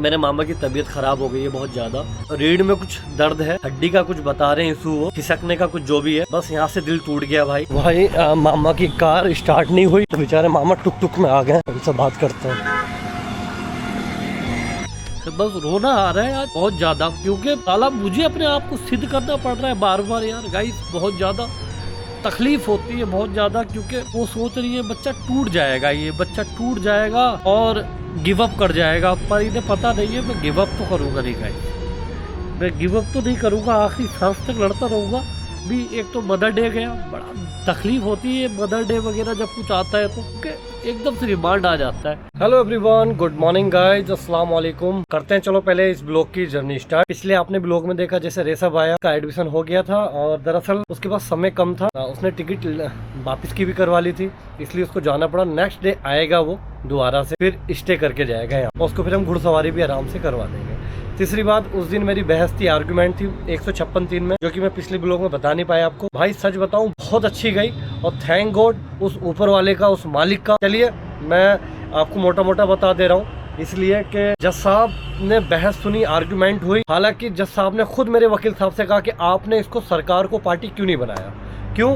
मेरे मामा की तबीयत खराब हो गई है बहुत ज्यादा। रीढ़ में कुछ दर्द है, हड्डी का कुछ बता रहे हैं इशू हो, खिसकने का कुछ जो भी है। बस यहाँ से दिल टूट गया भाई। मामा की कार स्टार्ट नहीं हुई तो बेचारे मामा टुक टुक में आ गए। उनसे बात करते हैं। तो बस रोना आ रहा है यार बहुत ज्यादा, क्योंकि साला मुझे अपने आप को सिद्ध करना पड़ रहा है बार बार यार। गाइस बहुत ज्यादा तकलीफ होती है बहुत ज्यादा, क्योंकि वो सोच रही है बच्चा टूट जाएगा, ये बच्चा टूट जाएगा और गिव अप कर जाएगा। पर इन्हें पता नहीं है मैं गिव अप तो करूंगा नहीं गाइस, मैं गिव अप तो नहीं करूंगा, आखिरी सांस तक लड़ता रहूंगा। भी एक तो मदर डे गया, बड़ा तकलीफ होती है मदर डे वगैरह जब कुछ आता है तो एकदम से रिमांड आ जाता है। Hello everyone, good morning guys, अस्सलाम वालेकुम। करते हैं चलो पहले इस ब्लॉग की जर्नी स्टार्ट। पिछले आपने ब्लॉग में देखा जैसे रेसा आया का एडमिशन हो गया था और दरअसल उसके पास समय कम था, उसने टिकट वापस की भी करवा ली थी, इसलिए उसको जाना पड़ा। नेक्स्ट डे आएगा वो दोबारा से, फिर स्टे करके जाएगा यहाँ, उसको फिर हम घुड़सवारी भी आराम से करवा देंगे। तीसरी बात, उस दिन मेरी बहस थी, आर्गुमेंट थी 156(3) में, जो कि मैं पिछले ब्लॉग में बता नहीं पाया आपको। भाई सच बताऊं बहुत अच्छी गई और थैंक गॉड उस ऊपर वाले का, उस मालिक का। चलिए मैं आपको मोटा मोटा बता दे रहा हूँ, इसलिए कि जज साहब ने बहस सुनी, आर्गुमेंट हुई। हालांकि जज साहब ने खुद मेरे वकील साहब से कहा कि आपने इसको सरकार को पार्टी क्यों नहीं बनाया, क्यों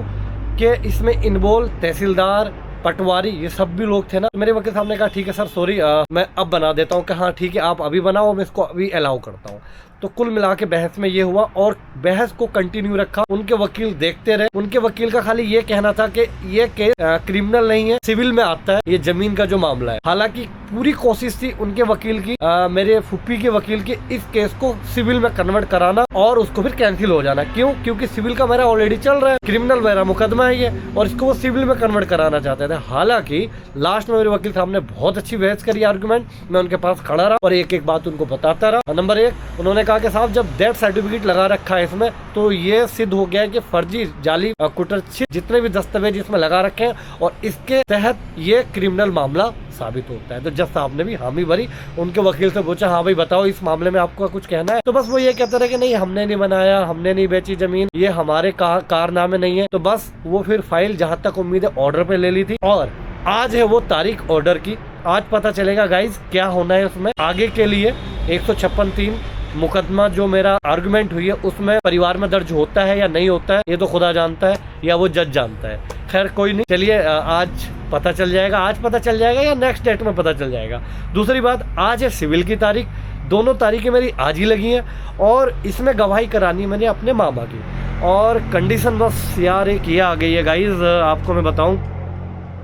कि इसमें इन्वॉल्व तहसीलदार, पटवारी, ये सब भी लोग थे ना। मेरे वकील साहब ने कहा ठीक है सर सॉरी, मैं अब बना देता हूँ। हाँ ठीक है आप अभी बनाओ, मैं इसको अभी अलाउ करता हूँ। तो कुल मिला के बहस में ये हुआ और बहस को कंटिन्यू रखा। उनके वकील देखते रहे। उनके वकील का खाली ये कहना था कि ये केस क्रिमिनल नहीं है, सिविल में आता है, ये जमीन का जो मामला है। हालांकि पूरी कोशिश थी उनके वकील की, मेरे फुप्पी के वकील की, इस केस को सिविल में कन्वर्ट कराना और उसको फिर कैंसिल हो जाना। क्यों? क्योंकि सिविल का मेरा ऑलरेडी चल रहा है, क्रिमिनल मेरा मुकदमा है ये, और इसको वो सिविल में कन्वर्ट कराना चाहते थे। हालांकि लास्ट में मेरे वकील साहब ने बहुत अच्छी बहस करी, आर्गुमेंट। मैं उनके पास खड़ा रहा और एक एक बात उनको बताता रहा। नंबर 1, उन्होंने कहा कि साहब जब डेथ सर्टिफिकेट लगा रखा है इसमें, तो ये सिद्ध हो गया है कि फर्जी, जाली, कुटरछित जितने भी दस्तावेज इसमें लगा रखे हैं और इसके तहत ये क्रिमिनल मामला साबित होता है। तो जज साहब ने भी हामी भरी। उनके वकील से पूछा हाँ भाई बताओ इस मामले में आपको कुछ कहना है? तो बस वो ये कहते रहे कि नहीं हमने नहीं बनाया, हमने नहीं बेची जमीन, ये हमारे कारनामे नहीं है। तो बस वो फिर फाइल जहाँ तक उम्मीद है ऑर्डर पे ले ली थी और आज है वो तारीख ऑर्डर की। आज पता चलेगा गाइज क्या होना है उसमें आगे के लिए। 156(3) मुकदमा जो मेरा आर्गुमेंट हुई है उसमें परिवार में दर्ज होता है या नहीं होता है, ये तो खुदा जानता है या वो जज जानता है। खैर कोई नहीं, चलिए आज पता चल जाएगा, आज पता चल जाएगा या नेक्स्ट डेट में पता चल जाएगा। दूसरी बात, आज है सिविल की तारीख, दोनों तारीखें मेरी आज ही लगी हैं और इसमें गवाही करानी है मैंने अपने मामा की। और कंडीशन बस यार एक ये आ गई है गाइज, आपको मैं बताऊं,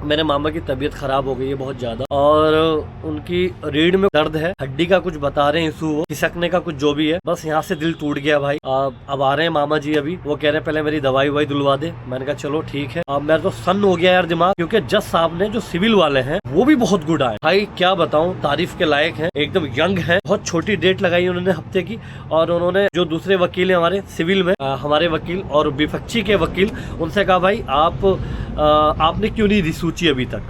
मेरे मामा की तबीयत खराब हो गई है बहुत ज्यादा और उनकी रीढ़ में दर्द है, हड्डी का कुछ बता रहे हैं इशू हो, खिसकने का कुछ जो भी है। बस यहाँ से दिल टूट गया भाई। अब आ रहे हैं मामा जी, अभी वो कह रहे हैं पहले मेरी दवाई ववाई दिलवा दे। मैंने कहा चलो ठीक है। अब मेरा तो सन्न हो गया यार दिमाग, क्योंकि जज साहब ने जो सिविल वाले हैं वो भी बहुत गुड आए भाई, क्या बताऊं, तारीफ के लायक है, एकदम यंग है। बहुत छोटी डेट लगाई उन्होंने हफ्ते की। और उन्होंने जो दूसरे वकील है हमारे सिविल में, हमारे वकील और विपक्षी के वकील, उनसे कहा भाई आपने क्यों नहीं दी सूची अभी तक?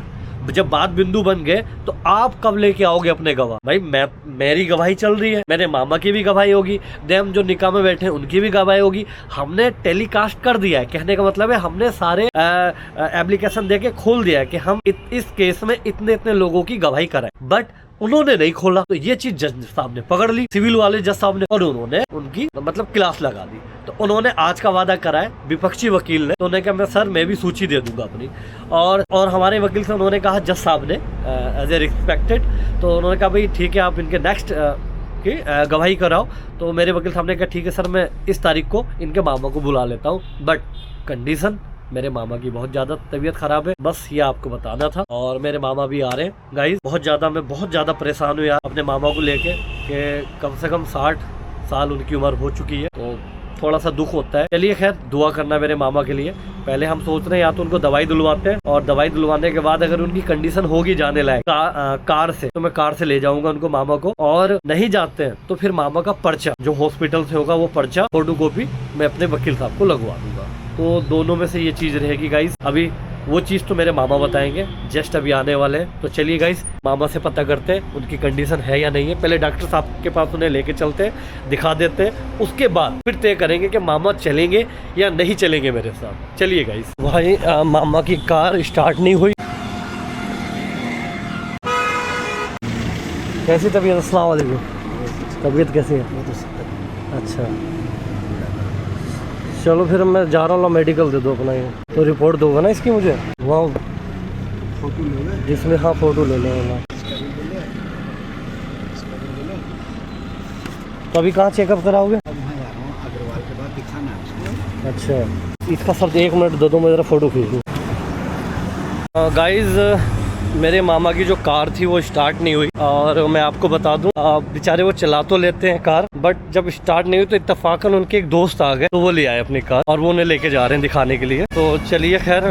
जब बात बिंदु बन गए तो आप कब लेके आओगे अपने गवाह? भाई मेरी गवाही चल रही है, मेरे मामा की भी गवाही होगी, देम जो निकाह में बैठे हैं उनकी भी गवाही होगी। हमने टेलीकास्ट कर दिया है, कहने का मतलब है हमने सारे एप्लीकेशन देके खोल दिया है कि हम इस केस में इतने इतने लोगों की गवाही कराएं, बट उन्होंने नहीं खोला। तो ये चीज जज साहब ने पकड़ ली, सिविल वाले जज साहब ने, और उन्होंने उनकी मतलब क्लास लगा दी। तो उन्होंने आज का वादा करा है विपक्षी वकील ने। तो उन्होंने कहा मैं सर मैं भी सूची दे दूंगा अपनी। और हमारे वकील से उन्होंने कहा जज साहब ने एज ए रिस्पेक्टेड, तो उन्होंने कहा भाई ठीक है आप इनके नेक्स्ट की गवाही कराओ। तो मेरे वकील साहब ने कहा ठीक है सर मैं इस तारीख को इनके मामा को बुला लेता हूँ, बट कंडीशन, मेरे मामा की बहुत ज्यादा तबीयत खराब है। बस ये आपको बताना था। और मेरे मामा भी आ रहे हैं गाइस। मैं बहुत ज्यादा परेशान हूँ यार अपने मामा को लेके, कि कम से कम 60 साल उनकी उम्र हो चुकी है, तो थोड़ा सा दुख होता है। चलिए खैर दुआ करना मेरे मामा के लिए। पहले हम सोच रहे हैं या तो उनको दवाई दिलवाते हैं, और दवाई दिलवाने के बाद अगर उनकी कंडीशन होगी जाने लायक कार से, तो मैं कार से ले जाऊंगा उनको, मामा को। और नहीं जाते हैं तो फिर मामा का पर्चा जो हॉस्पिटल से होगा, वो पर्चा फोटोकॉपी मैं अपने वकील साहब को लगवा दूंगा। तो दोनों में से ये चीज रहेगी गाइस। अभी वो चीज तो मेरे मामा बताएंगे, जस्ट अभी आने वाले हैं। तो चलिए गाइस मामा से पता करते हैं उनकी कंडीशन है या नहीं है। पहले डॉक्टर साहब के पास उन्हें लेके चलते हैं, दिखा देते हैं, उसके बाद फिर तय करेंगे कि मामा चलेंगे या नहीं चलेंगे मेरे साथ। चलिए गाइस। भाई मामा की कार स्टार्ट नहीं हुई। कैसी तबीयत? अस्सलाम वालेकुम। तबीयत कैसी है? अच्छा, चलो फिर मैं जा रहा हूँ, मेडिकल दे दो अपना ये, तो रिपोर्ट दोगे ना इसकी मुझे? वहाँ फोटो ले जिसमें, हाँ फोटो ले लो। तो अभी कहाँ चेकअप कराओगे? अब वहाँ जा रहा हूँ, अग्रवाल के बाद दिखाना है उसको। अच्छा, इसका सर 1 मिनट दे दो, मैं ज़रा फ़ोटो खींच लूँ। गाइज़, मेरे मामा की जो कार थी वो स्टार्ट नहीं हुई, और मैं आपको बता दूं, बेचारे वो चला तो लेते हैं कार, बट जब स्टार्ट नहीं हुई तो इत्तेफाकन उनके एक दोस्त आ गए, तो वो ले आए अपनी कार और वो उन्हें लेके जा रहे हैं दिखाने के लिए। तो चलिए खैर,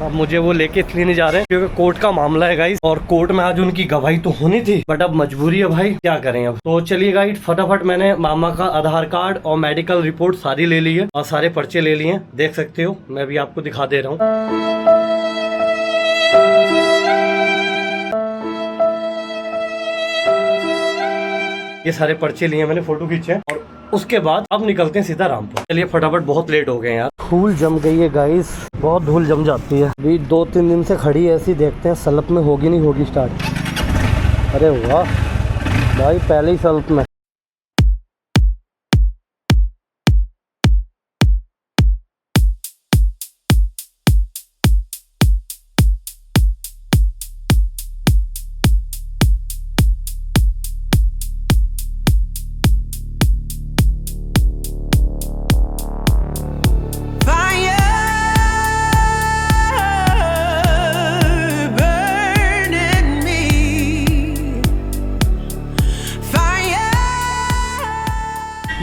अब मुझे वो लेके इसलिए नहीं जा रहे हैं क्योंकि कोर्ट का मामला है गाइस, और कोर्ट में आज उनकी गवाही तो होनी थी, बट अब मजबूरी है भाई, क्या करें अब। तो चलिए गाइस, फटाफट मैंने मामा का आधार कार्ड और मेडिकल रिपोर्ट सारी ले ली है और सारे पर्चे ले लिए, देख सकते हो, मैं भी आपको दिखा दे रहा हूँ। ये सारे पर्चे लिए मैंने, फोटो खींचे, और उसके बाद अब निकलते हैं सीधा रामपुर। चलिए फटाफट, बहुत लेट हो गए यार, धूल जम गई है गाइस, बहुत धूल जम जाती है। अभी 2-3 दिन से खड़ी है ऐसी, देखते हैं सलप में होगी नहीं होगी स्टार्ट। अरे वाह भाई, पहले ही सलप में।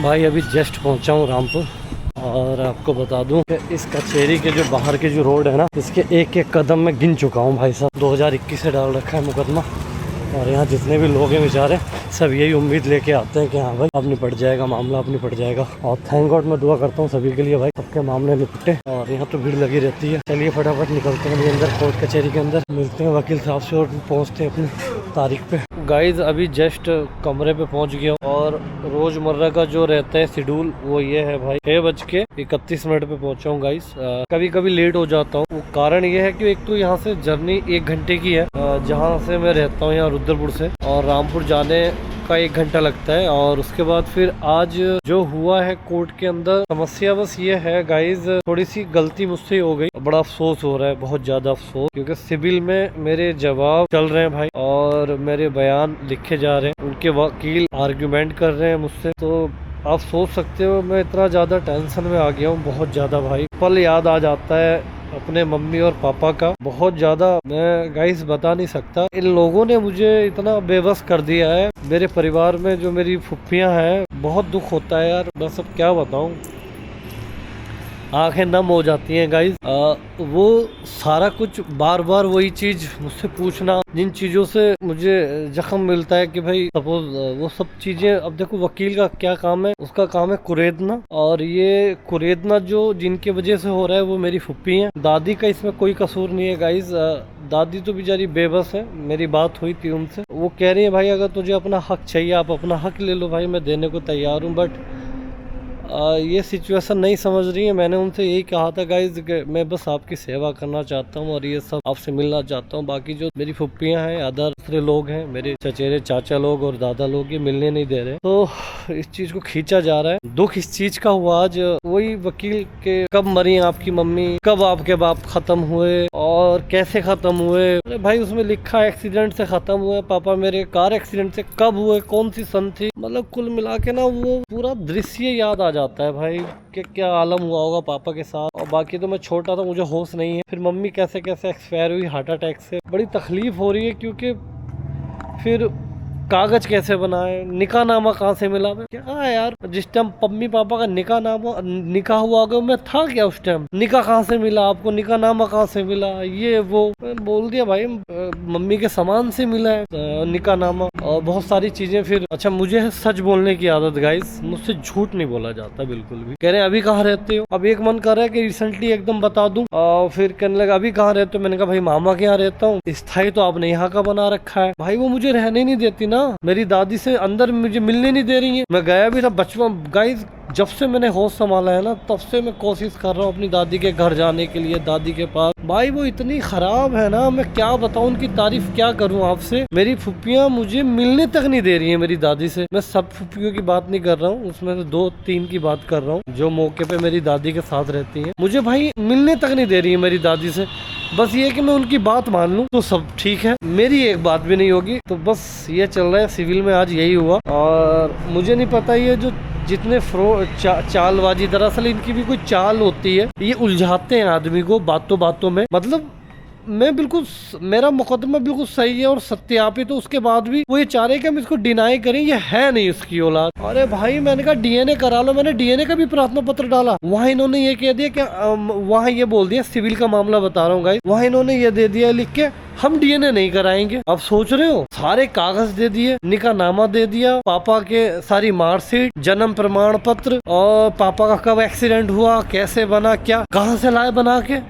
भाई अभी जस्ट पहुंचा हूँ रामपुर, और आपको बता दूं कि इस कचहरी के जो बाहर के जो रोड है ना, इसके एक एक कदम में गिन चुका हूँ भाई साहब। 2021 से डाल रखा है मुकदमा, और यहाँ जितने भी लोग हैं बेचारे, सब यही उम्मीद लेके आते हैं कि हाँ भाई अब निपट जाएगा मामला, अब निपट जाएगा। और थैंक गॉड, मैं दुआ करता हूँ सभी के लिए भाई, सबके मामले निपटे। और यहाँ तो भीड़ लगी रहती है। चलिए फटाफट निकलते हैं अंदर, कोर्ट कचहरी के अंदर मिलते हैं वकील साहब से और पहुँचते हैं अपनी तारीख पे। गाइज अभी जस्ट कमरे पे पहुंच गया, और रोजमर्रा का जो रहता है शेड्यूल वो ये है भाई, 6:31 पे पहुंचा हूँ गाइज। कभी कभी लेट हो जाता हूँ, वो कारण ये है कि एक तो यहाँ से जर्नी 1 घंटे की है, जहाँ से मैं रहता हूँ यहाँ रुद्रपुर से, और रामपुर जाने का 1 घंटा लगता है। और उसके बाद फिर आज जो हुआ है कोर्ट के अंदर, समस्या बस ये है गाइज, थोड़ी सी गलती मुझसे हो गई, बड़ा अफसोस हो रहा है, बहुत ज्यादा अफसोस, क्योंकि सिविल में मेरे जवाब चल रहे हैं भाई, और मेरे बयान लिखे जा रहे हैं, उनके वकील आर्ग्यूमेंट कर रहे हैं मुझसे। तो आप सोच सकते हो मैं इतना ज्यादा टेंशन में आ गया हूँ, बहुत ज्यादा भाई। पल याद आ जाता है अपने मम्मी और पापा का, बहुत ज्यादा, मैं गाइस बता नहीं सकता। इन लोगों ने मुझे इतना बेबस कर दिया है। मेरे परिवार में जो मेरी फुफ्फियां हैं, बहुत दुख होता है यार, बस अब क्या बताऊं, आंखें नम हो जाती हैं गाइस। वो सारा कुछ बार बार वही चीज मुझसे पूछना, जिन चीजों से मुझे जख्म मिलता है कि भाई सपोज वो सब चीजें, अब देखो वकील का क्या काम है, उसका काम है कुरेदना, और ये कुरेदना जो जिनके वजह से हो रहा है वो मेरी फुप्पी हैं। दादी का इसमें कोई कसूर नहीं है गाइस, दादी तो बेचारी बेबस है। मेरी बात हुई थी उनसे, वो कह रही है भाई अगर तुझे अपना हक चाहिए आप अपना हक ले लो भाई, मैं देने को तैयार हूँ, बट ये सिचुएशन नहीं समझ रही है। मैंने उनसे यही कहा था गाइज कि मैं बस आपकी सेवा करना चाहता हूँ और ये सब आपसे मिलना चाहता हूँ। बाकी जो मेरी फुप्पियाँ हैं, अदर दूसरे लोग हैं, मेरे चचेरे चाचा लोग और दादा लोग, ये मिलने नहीं दे रहे। तो इस चीज को खींचा जा रहा है। दुख इस चीज का हुआ आज, वही वकील के कब मरी आपकी मम्मी, कब आपके बाप खत्म हुए और कैसे खत्म हुए। अरे भाई उसमें लिखा है एक्सीडेंट से खत्म हुए पापा मेरे, कार एक्सीडेंट से, कब हुए, कौन सी सन थी, मतलब कुल मिला के ना वो पूरा दृश्य याद आ जाता है भाई कि क्या आलम हुआ होगा पापा के साथ। और बाकी तो मैं छोटा था, मुझे होश नहीं है। फिर मम्मी कैसे कैसे एक्सपायर हुई हार्ट अटैक से। बड़ी तकलीफ हो रही है क्योंकि फिर कागज कैसे बनाए, निकाहनामा कहाँ से मिला, मैं क्या यार, जिस टाइम मम्मी पापा का निकाह हुआ होगा मैं था क्या उस टाइम, निकाह कहाँ से मिला आपको, निकाहनामा कहाँ से मिला, ये वो बोल दिया भाई मम्मी के सामान से मिला है निकाहनामा और बहुत सारी चीजें। फिर अच्छा मुझे है सच बोलने की आदत गाइस, मुझसे झूठ नहीं बोला जाता बिल्कुल भी। कह रहे अभी कहाँ रहते हो, अब एक मन कर रहा है कि रिसेंटली एकदम बता दूं, और फिर कहने लगा अभी कहाँ रहते हो, मैंने कहा भाई मामा के यहाँ रहता हूँ। स्थाई तो आपने यहाँ का बना रखा है भाई, वो मुझे रहने नहीं देती ना, मेरी दादी से अंदर मुझे मिलने नहीं दे रही है। मैं गया भी था बचपन गाइस, जब से मैंने होश संभाला है ना तब से मैं कोशिश कर रहा हूँ अपनी दादी के घर जाने के लिए, दादी के पास। भाई वो इतनी खराब है ना, मैं क्या बताऊँ उनकी तारीफ क्या करूँ आपसे। मेरी फुप्पियाँ मुझे मिलने तक नहीं दे रही है मेरी दादी से। मैं सब फुप्पियों की बात नहीं कर रहा हूँ, उसमें से 2-3 की बात कर रहा हूँ जो मौके पे मेरी दादी के साथ रहती है। मुझे भाई मिलने तक नहीं दे रही है मेरी दादी से। बस ये कि मैं उनकी बात मान लूं तो सब ठीक है, मेरी एक बात भी नहीं होगी। तो बस ये चल रहा है सिविल में, आज यही हुआ। और मुझे नहीं पता ये जो जितने चालबाजी, दरअसल इनकी भी कोई चाल होती है, ये उलझाते हैं आदमी को बातों बातों में। मतलब मैं बिल्कुल, मेरा मुकदमा बिल्कुल सही है और सत्यापित, तो उसके बाद भी वो ये चाह रहे कि हम इसको डिनाई करें, ये है नहीं उसकी औलाद। अरे भाई मैंने कहा डीएनए करा लो, मैंने डीएनए का भी प्रार्थना पत्र डाला। वहाँ इन्होंने ये कह दिया कि वहाँ ये बोल दिया, सिविल का मामला बता रहा हूँ गाइस, वहाँ इन्होंने ये दे दिया लिख के हम डीएनए नहीं कराएंगे। अब सोच रहे हो, सारे कागज दे दिए, निकाहनामा दे दिया, पापा के सारी मार्कशीट, जन्म प्रमाण पत्र, और पापा का कब एक्सीडेंट हुआ, कैसे बना, क्या कहाँ से लाए बना के।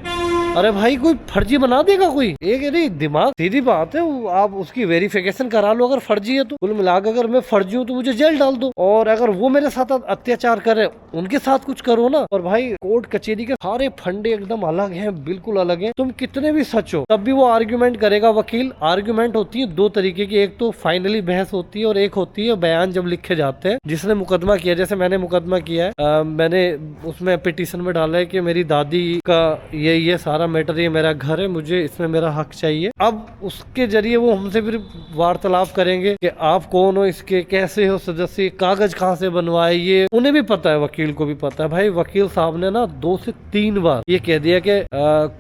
अरे भाई कोई फर्जी बना देगा कोई, एक नहीं दिमाग, सीधी बात है। आप उसकी वेरिफिकेशन करा लो अगर फर्जी है तो। कुल मिलाकर अगर मैं फर्जी हूँ तो मुझे जेल डाल दो, और अगर वो मेरे साथ अत्याचार करे उनके साथ कुछ करो ना। और भाई कोर्ट कचेरी के सारे फंडे एकदम अलग हैं, बिल्कुल अलग हैं। तुम कितने भी सच हो तब भी वो आर्ग्यूमेंट करेगा वकील। आर्ग्यूमेंट होती है 2 तरीके की, एक तो फाइनली बहस होती है और एक होती है बयान जब लिखे जाते हैं। जिसने मुकदमा किया, जैसे मैंने मुकदमा किया है, मैंने उसमें पिटीशन में डाला है कि मेरी दादी का ये सारा मैटर, ये मेरा घर है, मुझे इसमें मेरा हक चाहिए। अब उसके जरिए वो हमसे फिर वार्तालाप करेंगे कि आप कौन हो, इसके कैसे हो सदस्य, कागज कहाँ से बनवाए, ये उन्हें भी पता है, वकील को भी पता है। भाई वकील साहब ने ना 2 से 3 बार ये कह दिया कि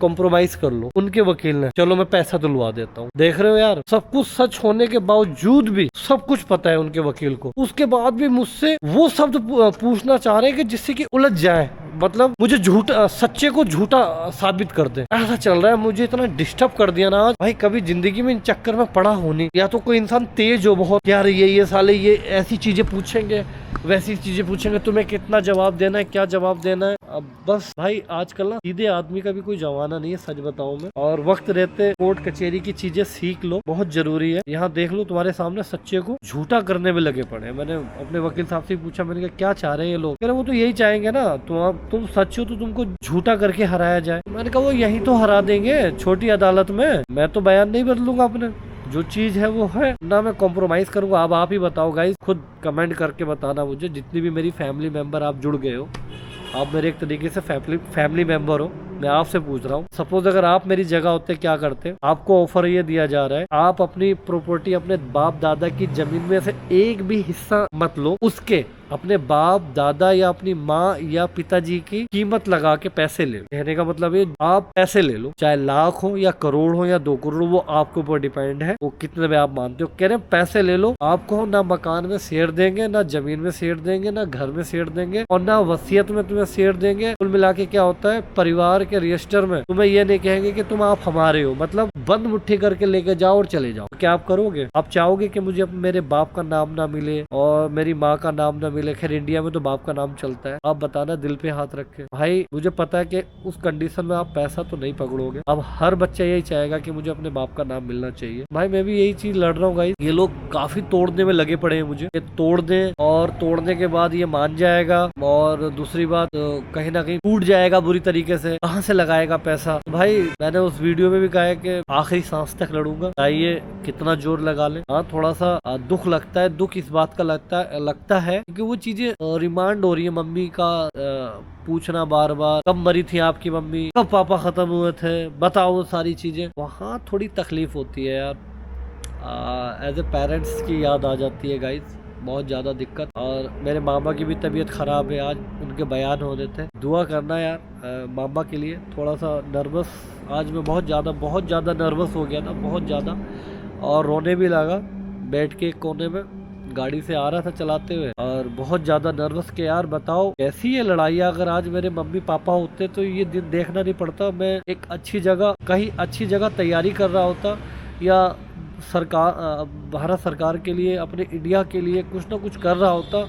कॉम्प्रोमाइज कर लो। उनके वकील ने, चलो मैं पैसा दिलवा देता हूँ। देख रहे हो यार, सब कुछ सच होने के बावजूद भी सब कुछ पता है उनके वकील को, उसके बाद भी मुझसे वो शब्द पूछना चाह रहे हैं कि जिससे कि उलझ जाए, मतलब मुझे झूठा, सच्चे को झूठा साबित कर दे। ऐसा चल रहा है। मुझे इतना डिस्टर्ब कर दिया ना आज। भाई कभी जिंदगी में इन चक्कर में पड़ा हो नहीं। या तो कोई इंसान तेज हो बहुत, यार ये साले ये ऐसी चीजें पूछेंगे, वैसी चीजें पूछेंगे, तुम्हें कितना जवाब देना है, क्या जवाब देना है। अब बस भाई आजकल ना सीधे आदमी का भी कोई जमाना नहीं है, सच बताऊं मैं। और वक्त रहते कोर्ट कचेरी की चीजें सीख लो, बहुत जरूरी है। यहाँ देख लो तुम्हारे सामने सच्चे को झूठा करने में लगे पड़े। मैंने अपने वकील साहब से पूछा, मैंने कहा क्या चाह रहे हैं ये लोग। कह रहे वो तो यही चाहेंगे ना, तुम सच हो तो तुमको झूठा करके हराया जाए। मैंने कहा वो यही तो हरा देंगे छोटी अदालत में, मैं तो बयान नहीं बदलूंगा अपने, जो चीज है वो है ना, मैं कॉम्प्रोमाइज करूंगा। अब आप ही बताओ गाइस, खुद कमेंट करके बताना मुझे, जितनी भी मेरी फैमिली मेंबर आप जुड़ गए हो, आप मेरे एक तरीके से फैमिली मेंबर हो। मैं आपसे पूछ रहा हूँ, सपोज अगर आप मेरी जगह होते क्या करते। आपको ऑफर ये दिया जा रहा है, आप अपनी प्रॉपर्टी, अपने बाप दादा की जमीन में से एक भी हिस्सा मत लो, उसके अपने बाप दादा या अपनी माँ या पिताजी की कीमत लगा के पैसे ले लो। कहने का मतलब ये, आप पैसे ले लो, चाहे लाख हो या करोड़ हो या 2 करोड़, वो आपके ऊपर डिपेंड है, वो कितने में आप मानते हो। कह रहे हैं पैसे ले लो, आपको ना मकान में शेयर देंगे, ना जमीन में शेयर देंगे, ना घर में शेयर देंगे, और ना वसीयत में तुम्हें शेयर देंगे। कुल मिला के क्या होता है, परिवार के रजिस्टर में तुम्हें ये नहीं कहेंगे कि तुम आप हमारे हो, मतलब बंद मुट्ठी करके लेके जाओ और चले जाओ। क्या आप करोगे? आप चाहोगे कि मुझे मेरे बाप का नाम ना मिले और मेरी माँ का नाम ना मिले। खैर इंडिया में तो बाप का नाम चलता है। आप बताना, दिल पे हाथ रख के। भाई मुझे पता है कि उस कंडीशन में आप पैसा तो नहीं पकड़ोगे। अब हर बच्चा यही चाहेगा कि मुझे अपने बाप का नाम मिलना चाहिए। भाई मैं भी यही चीज लड़ रहा हूँ गाइस। ये लोग काफी तोड़ने में लगे पड़े हैं मुझे, ये तोड़ दें और तोड़ने के बाद ये मान जाएगा, और दूसरी बात कहीं ना कहीं टूट जाएगा बुरी तरीके से, कहाँ से लगाएगा पैसा। भाई मैंने उस वीडियो में भी कहा है कि आखिरी सांस तक लड़ूंगा, चाहिए कितना जोर लगा ले। हाँ थोड़ा सा दुख लगता है, दुख इस बात का लगता है क्योंकि वो चीजें रिमांड हो रही है। मम्मी का पूछना बार बार, कब मरी थी आपकी मम्मी, कब पापा खत्म हुए थे, बताओ सारी चीजें। वहाँ थोड़ी तकलीफ होती है यार, एज ए पेरेंट्स की याद आ जाती है गाइस, बहुत ज़्यादा दिक्कत। और मेरे मामा की भी तबीयत ख़राब है, आज उनके बयान हो रहे थे, दुआ करना यार मामा के लिए। थोड़ा सा नर्वस आज मैं बहुत ज़्यादा नर्वस हो गया था, बहुत ज़्यादा, और रोने भी लगा बैठ के कोने में, गाड़ी से आ रहा था चलाते हुए, और बहुत ज़्यादा नर्वस के यार बताओ कैसी है लड़ाई। अगर आज मेरे मम्मी पापा होते तो ये दिन देखना नहीं पड़ता, मैं एक अच्छी जगह, कहीं अच्छी जगह तैयारी कर रहा होता, या सरकार, भारत सरकार के लिए, अपने इंडिया के लिए कुछ ना कुछ कर रहा होता।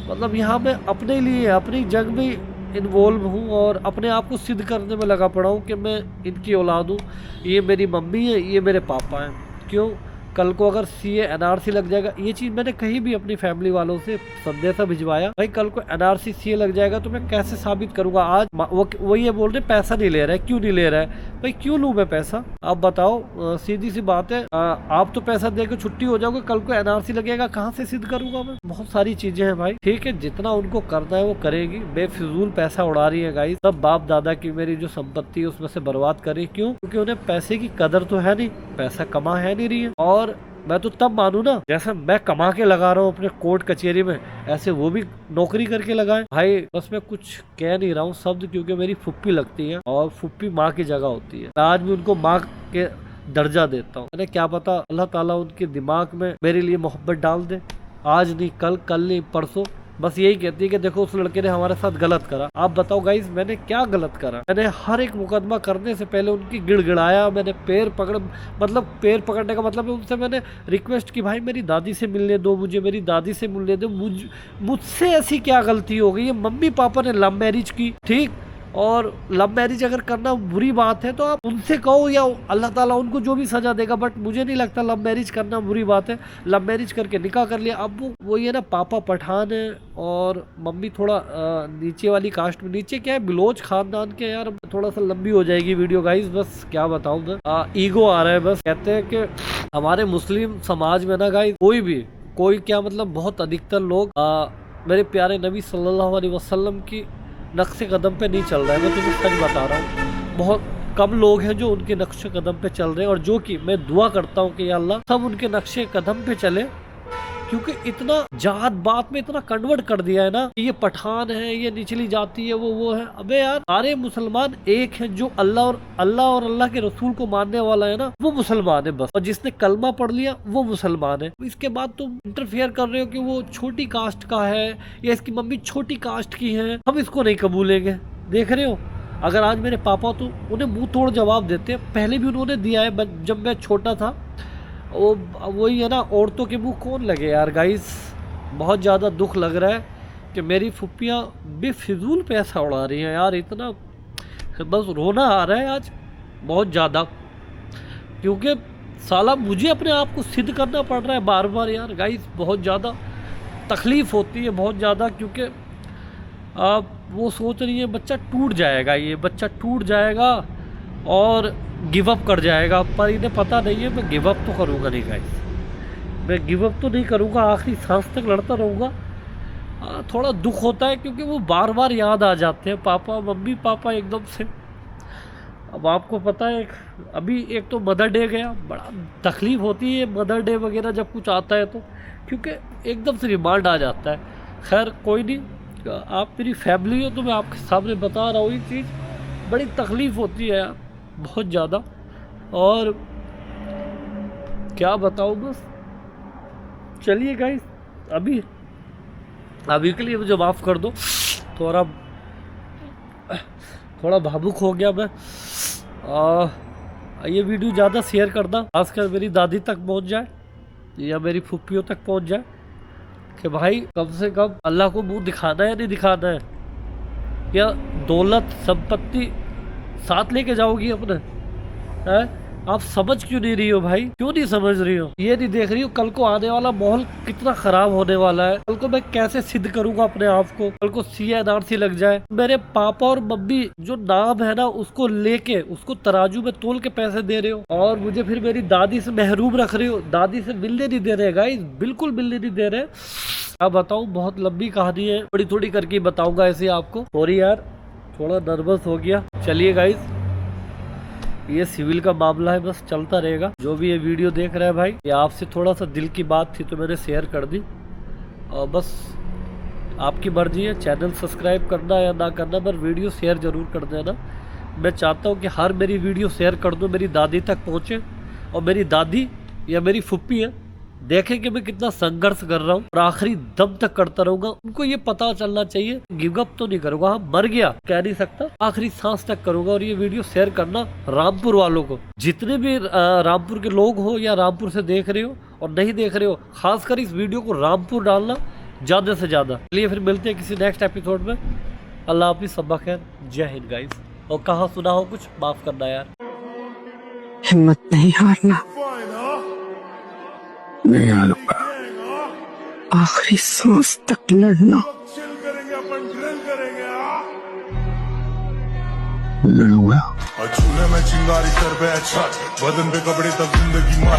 मतलब यहाँ मैं अपने लिए, अपनी जंग में इन्वॉल्व हूँ और अपने आप को सिद्ध करने में लगा पड़ा हूँ कि मैं इनकी औलाद हूँ, ये मेरी मम्मी है, ये मेरे पापा हैं। क्यों? कल को अगर सीए एनआरसी लग जाएगा, ये चीज मैंने कहीं भी अपनी फैमिली वालों से संदेशा भिजवाया, भाई कल को एनआरसी सीए लग जाएगा तो मैं कैसे साबित करूंगा। आज वो ये बोल रहे पैसा नहीं ले रहा है, क्यों नहीं ले रहा है, भाई क्यों लूं मैं पैसा, आप बताओ। सीधी सी बात है, आप तो पैसा देकर छुट्टी हो जाओगे, कल को एनआरसी लगेगा, कहाँ से सिद्ध करूंगा मैं। बहुत सारी चीजें हैं भाई, ठीक है, जितना उनको करना है वो करेगी। बेफिजूल पैसा उड़ा रही है गाइस, सब बाप दादा की मेरी जो संपत्ति है उसमें से बर्बाद कर रही। क्यों? क्योंकि उन्हें पैसे की कदर तो है नहीं, पैसा कमा है नहीं रही है। और मैं तो तब मानू ना, जैसे मैं कमा के लगा रहा हूँ अपने कोर्ट कचहरी में, ऐसे वो भी नौकरी करके लगाए। भाई बस मैं कुछ कह नहीं रहा हूँ शब्द, क्योंकि मेरी फुप्पी लगती है और फुप्पी माँ की जगह होती है। आज भी उनको माँ के दर्जा देता हूँ। मैंने क्या पता अल्लाह ताला उनके दिमाग में मेरे लिए मोहब्बत डाल दे, आज नहीं कल, कल नहीं परसों। बस यही कहती है कि देखो उस लड़के ने हमारे साथ गलत करा। आप बताओ गाइस मैंने क्या गलत करा? मैंने हर एक मुकदमा करने से पहले उनकी गिड़गिड़ाया, मैंने पैर पकड़ने का मतलब है उनसे मैंने रिक्वेस्ट की, भाई मेरी दादी से मिलने दो, मुझे मेरी दादी से मिलने दो। मुझसे ऐसी क्या गलती हो गई है? मम्मी पापा ने लव मैरिज की, ठीक, और लव मैरिज अगर करना बुरी बात है तो आप उनसे कहो या अल्लाह ताला उनको जो भी सजा देगा, बट मुझे नहीं लगता लव मैरिज करना बुरी बात है। लव मैरिज करके निकाह कर लिया। अब वो ये ना, पापा पठान है और मम्मी थोड़ा नीचे वाली कास्ट में, नीचे क्या है, बिलोच खानदान के। यार थोड़ा सा लंबी हो जाएगी वीडियो गाइस, बस क्या बताऊं मैं, ईगो आ रहा है। बस कहते हैं कि हमारे मुस्लिम समाज में ना गाइस, कोई क्या मतलब बहुत अधिकतर लोग मेरे प्यारे नबी सल्लल्लाहु अलैहि वसल्लम की नक्शे कदम पे नहीं चल रहा है। मैं तुम्हें सच बता रहा हूँ, बहुत कम लोग हैं जो उनके नक्शे कदम पे चल रहे हैं, और जो कि मैं दुआ करता हूँ कि या अल्लाह सब उनके नक्शे कदम पे चले। क्योंकि इतना जात बात में इतना कन्वर्ट कर दिया है ना, ये पठान है, ये निचली जाति है, वो है। अबे यार सारे मुसलमान एक हैं, जो अल्लाह और अल्लाह के रसूल को मानने वाला है ना, वो मुसलमान है बस। और जिसने कलमा पढ़ लिया वो मुसलमान है। इसके बाद तुम इंटरफेयर कर रहे हो कि वो छोटी कास्ट का है या इसकी मम्मी छोटी कास्ट की है, हम इसको नहीं कबूलेंगे। देख रहे हो, अगर आज मेरे पापा तो उन्हें मुंह तोड़ जवाब देते हैं, पहले भी उन्होंने दिया है जब मैं छोटा था। वही है ना, औरतों के मुंह कौन लगे यार गाइस। बहुत ज़्यादा दुख लग रहा है कि मेरी फुप्पियाँ बेफिजूल पैसा उड़ा रही हैं यार, इतना बस रोना आ रहा है आज बहुत ज़्यादा। क्योंकि साला मुझे अपने आप को सिद्ध करना पड़ रहा है बार बार यार गाइस, बहुत ज़्यादा तकलीफ़ होती है, बहुत ज़्यादा। क्योंकि वो सोच रही है बच्चा टूट जाएगा, ये बच्चा टूट जाएगा और गिव अप कर जाएगा, पर इन्हें पता नहीं है मैं गिव अप तो करूँगा नहीं गाइस, मैं गिव अप तो नहीं करूँगा, आखिरी सांस तक लड़ता रहूँगा। थोड़ा दुख होता है क्योंकि वो बार बार याद आ जाते हैं पापा, मम्मी पापा एकदम से। अब आपको पता है अभी एक तो मदर डे गया, बड़ा तकलीफ़ होती है मदर डे वगैरह जब कुछ आता है तो, क्योंकि एकदम से रिमांड आ जाता है। खैर कोई नहीं, आप मेरी फैमिली हो तो मैं आपके सामने बता रहा हूँ ये चीज़, बड़ी तकलीफ़ होती है यार बहुत ज़्यादा। और क्या बताऊँ बस, चलिए गाइस अभी के लिए मुझे माफ़ कर दो, थोड़ा भावुक हो गया मैं। ये वीडियो ज़्यादा शेयर करना, खासकर मेरी दादी तक पहुंच जाए या मेरी फुप्पियों तक पहुंच जाए कि भाई कम से कम अल्लाह को मुंह दिखाना है नहीं दिखाना है, या दौलत संपत्ति साथ लेके जाओगी अपने, है? आप समझ क्यों नहीं रही हो भाई, क्यों नहीं समझ रही हो? ये नहीं देख रही हो कल को आने वाला माहौल कितना खराब होने वाला है, कल को मैं कैसे सिद्ध करूंगा अपने आप को, कल को CNRC लग जाए। मेरे पापा और मम्मी जो नाम है ना उसको लेके उसको तराजू में तोल के पैसे दे रहे हो, और मुझे फिर मेरी दादी से महरूम रख रही हो, दादी से मिलने नहीं दे रहे गाइस, बिल्कुल मिलने नहीं दे रहे। अब बताऊँ, बहुत लंबी कहानी है, थोड़ी थोड़ी करके बताऊंगा ऐसे आपको। सॉरी यार थोड़ा नर्वस हो गया। चलिए गाइस, ये सिविल का मामला है, बस चलता रहेगा। जो भी ये वीडियो देख रहा है भाई, ये आपसे थोड़ा सा दिल की बात थी तो मैंने शेयर कर दी, और बस आपकी मर्जी है चैनल सब्सक्राइब करना या ना करना, पर वीडियो शेयर जरूर कर देना। मैं चाहता हूँ कि हर मेरी वीडियो शेयर कर दूँ, मेरी दादी तक पहुँचे, और मेरी दादी या मेरी फुप्पी है देखें कि मैं कितना संघर्ष कर रहा हूँ और आखिरी दम तक करता रहूंगा। उनको ये पता चलना चाहिए, गिव अप तो नहीं करूंगा, हाँ मर गया कह नहीं सकता, आखिरी सांस तक करूंगा। और ये वीडियो शेयर करना रामपुर वालों को, जितने भी रामपुर के लोग हो या रामपुर से देख रहे हो और नहीं देख रहे हो, खासकर इस वीडियो को रामपुर डालना ज्यादा से ज्यादा। चलिए फिर मिलते हैं किसी नेक्स्ट एपिसोड में। अल्लाह हाफिज़, सब्बा खैर, जय हिंद गाइस। और कहाँ सुना हो कुछ माफ करना यार, हिम्मत नहीं हारना। नहीं आ लूंगा, आखिरी सांस तक लड़ना। लड़ूंगा। चूल्हे में चिंगारी कर पे अच्छा, बदन पे कपड़े तब जिंदगी